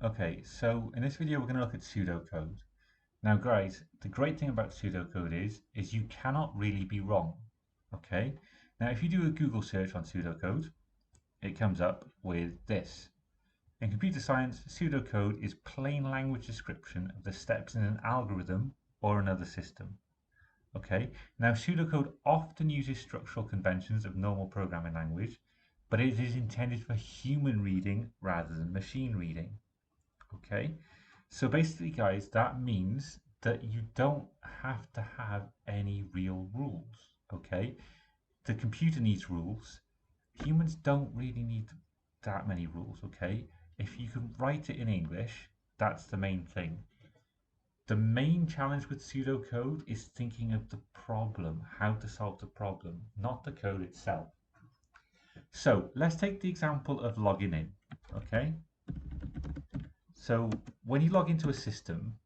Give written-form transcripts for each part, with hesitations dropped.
Okay, so in this video we're going to look at pseudocode. Now guys, the great thing about pseudocode is you cannot really be wrong. Okay, now if you do a Google search on pseudocode, it comes up with this. In computer science, pseudocode is plain language description of the steps in an algorithm or another system. Okay, now pseudocode often uses structural conventions of normal programming language, but it is intended for human reading rather than machine reading. Okay, so basically guys, that means that you don't have to have any real rules. Okay, the computer needs rules. Humans don't really need that many rules. Okay, if you can write it in English, that's the main thing. The main challenge with pseudocode is thinking of the problem, how to solve the problem, not the code itself. So let's take the example of logging in. Okay, so when you log into a system,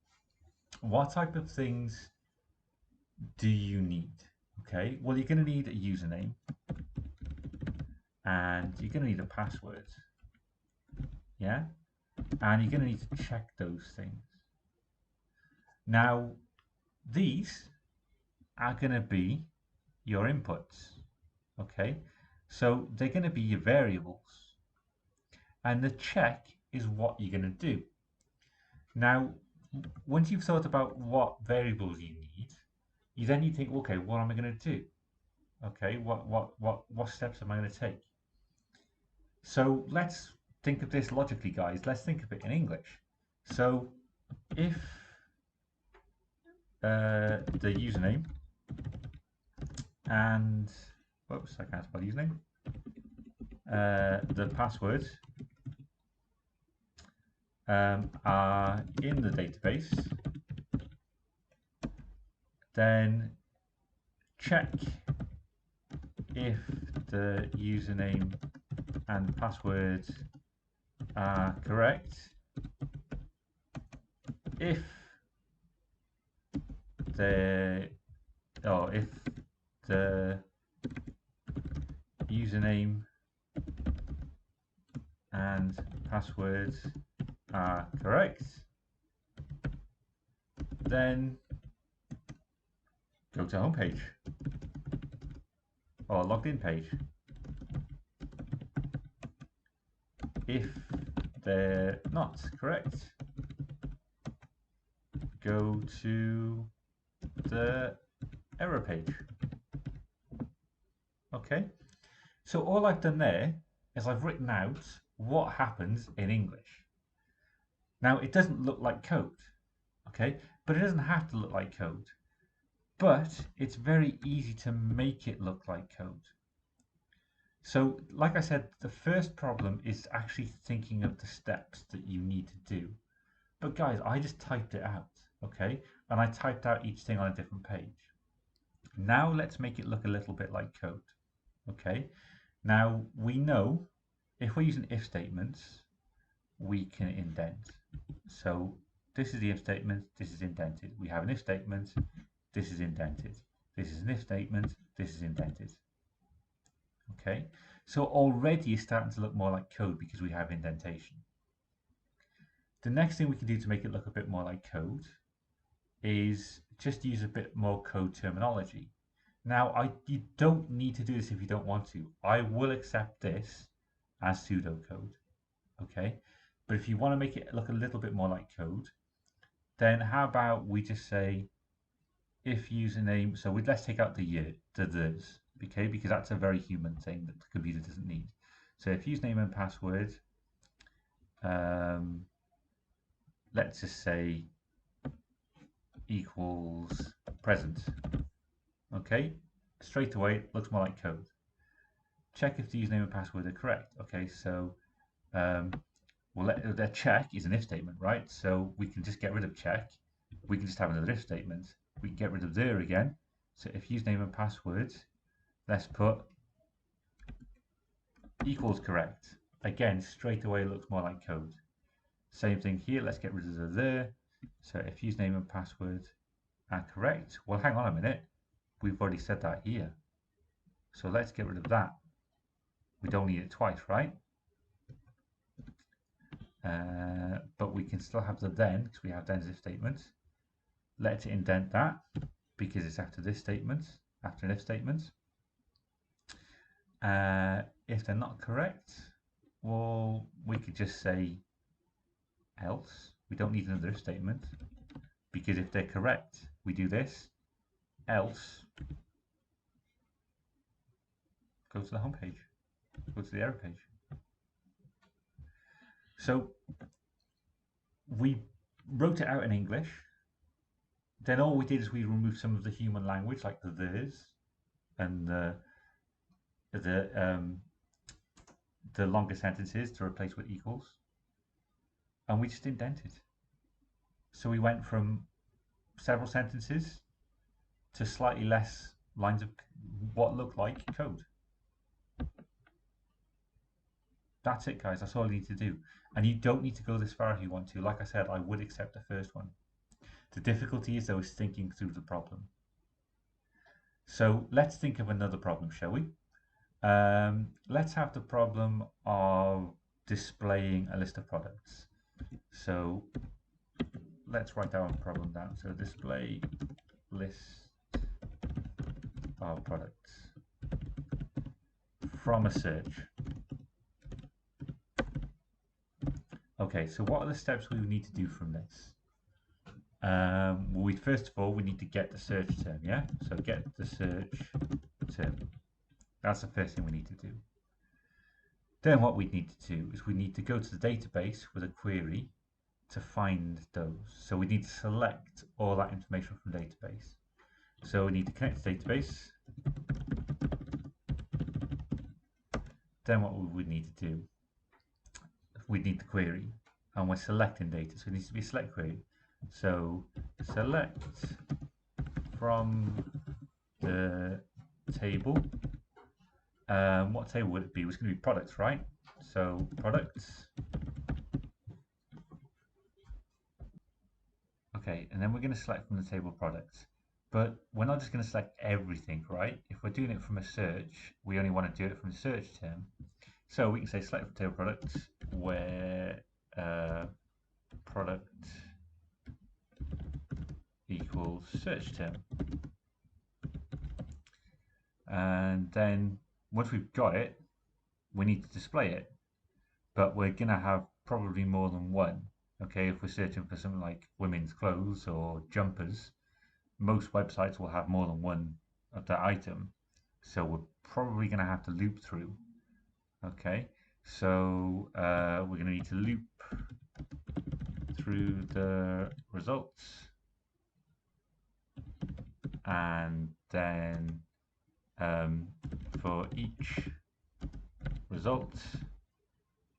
what type of things do you need? Okay, well, you're going to need a username and you're going to need a password. Yeah, and you're going to need to check those things. Now, these are going to be your inputs. Okay, so they're going to be your variables, and the check is what you're going to do. Now, once you've thought about what variables you need, you then need to think, okay, what am I going to do? Okay, what steps am I going to take? So let's think of this logically, guys. Let's think of it in English. So if the username and whoops, I can't spell username. The password are in the database, then check if the username and password are correct. If the username and password are correct, then go to homepage or logged in page. If they're not correct, go to the error page. Okay, so all I've done there is I've written out what happens in English. Now it doesn't look like code, okay, but it doesn't have to look like code. But it's very easy to make it look like code. So, like I said, the first problem is actually thinking of the steps that you need to do. But guys, I just typed it out, okay? And I typed out each thing on a different page. Now let's make it look a little bit like code, okay? Now we know if we're using if statements, we can indent. So this is the if statement, this is indented. We have an if statement, this is indented. This is an if statement, this is indented. Okay, so already it's starting to look more like code because we have indentation. The next thing we can do to make it look a bit more like code is just use a bit more code terminology. Now, you don't need to do this if you don't want to. I will accept this as pseudocode, okay? But if you want to make it look a little bit more like code, then how about we just say if username, so let's take out the the's, okay, because that's a very human thing that the computer doesn't need. So if username and password, let's just say equals present. Okay, straight away it looks more like code. Check if the username and password are correct. Okay, so the check is an if statement, right? So we can just get rid of check. We can just have another if statement. We can get rid of there again. So if username and password, let's put equals correct. Again, straight away it looks more like code. Same thing here, let's get rid of the there. So if username and password are correct, well, hang on a minute. We've already said that here. So let's get rid of that. We don't need it twice, right? But we can still have the then, because we have then as if statement. Let's indent that, because it's after this statement, after an if statement. If they're not correct, well, we could just say else. We don't need another if statement, because if they're correct, we do this, else go to the home page, go to the error page. So we wrote it out in English. Then all we did is we removed some of the human language, like the there's and the longer sentences to replace with equals, and we just indented. So we went from several sentences to slightly less lines of what looked like code. That's it, guys. That's all you need to do. And you don't need to go this far if you want to. Like I said, I would accept the first one. The difficulty is, though, is thinking through the problem. So let's think of another problem, shall we? Let's have the problem of displaying a list of products. So let's write our problem down. So display list of products from a search. Okay, so what are the steps we need to do from this? First of all, we need to get the search term, yeah? So get the search term. That's the first thing we need to do. Then what we need to do is we need to go to the database with a query to find those. So we need to select all that information from the database. So we need to connect the database. Then what we would need to do, we need the query, and we're selecting data, so it needs to be a select query. So select from the table. What table would it be? It's going to be products, right? So products. Okay, and then we're going to select from the table products. But we're not just going to select everything, right? If we're doing it from a search, we only want to do it from the search term. So we can say select from table products where product equals search term. And then once we've got it, we need to display it. But we're going to have probably more than one. Okay, if we're searching for something like women's clothes or jumpers, most websites will have more than one of that item. So we're probably going to have to loop through. Okay, so we're going to need to loop through the results, and then for each result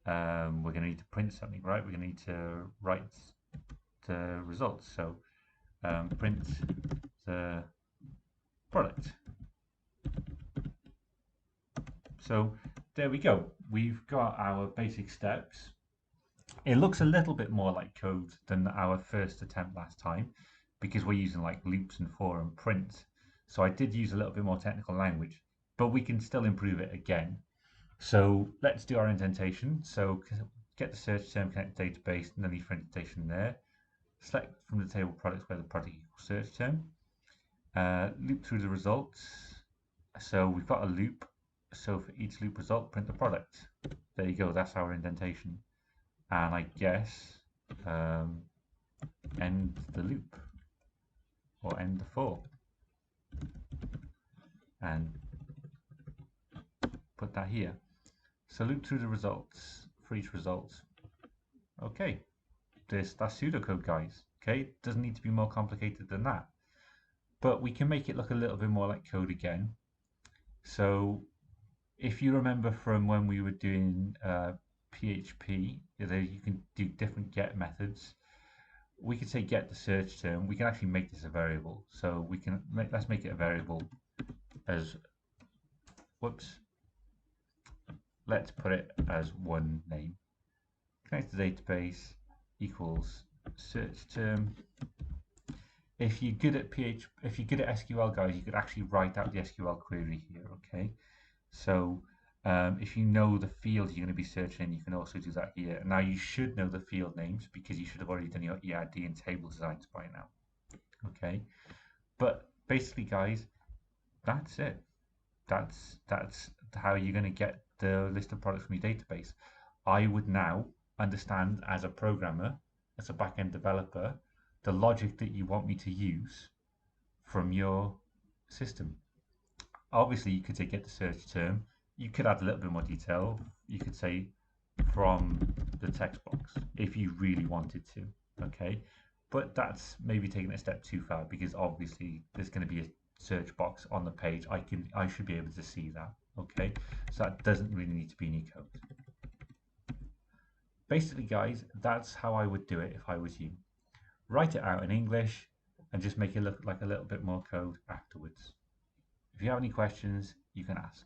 we're going to need to print something, right? We're going to need to write the results. So print the product. So there we go. We've got our basic steps. It looks a little bit more like code than our first attempt last time, because we're using like loops and for and print. So I did use a little bit more technical language, but we can still improve it again. So let's do our indentation. So get the search term, connect the database, and then leave for indentation there. Select from the table products where the product equals search term. Loop through the results. So we've got a loop. So for each loop result, print the product. There you go. That's our indentation. And I guess end the loop or end the for, and put that here. So loop through the results for each result. Okay, that's pseudocode, guys. Okay, it doesn't need to be more complicated than that, but we can make it look a little bit more like code again. So if you remember from when we were doing PHP, you can do different get methods. We could say get the search term. We can actually make this a variable. So we can let's make it a variable as let's put it as one name. Connect the database equals search term. If you're good at SQL, guys, you could actually write out the SQL query here. Okay, so If you know the field you're going to be searching in, you can also do that here. Now you should know the field names because you should have already done your EID and table designs by now. Okay, but basically, guys, that's it. That's how you're going to get the list of products from your database. I would now understand as a programmer, as a backend developer, the logic that you want me to use from your system. Obviously, you could say get the search term. You could add a little bit more detail. You could say from the text box if you really wanted to. Okay, but that's maybe taking it a step too far because obviously there's going to be a search box on the page. I should be able to see that. Okay, so that doesn't really need to be any code. Basically, guys, that's how I would do it if I was you. Write it out in English and just make it look like a little bit more code afterwards. If you have any questions, you can ask.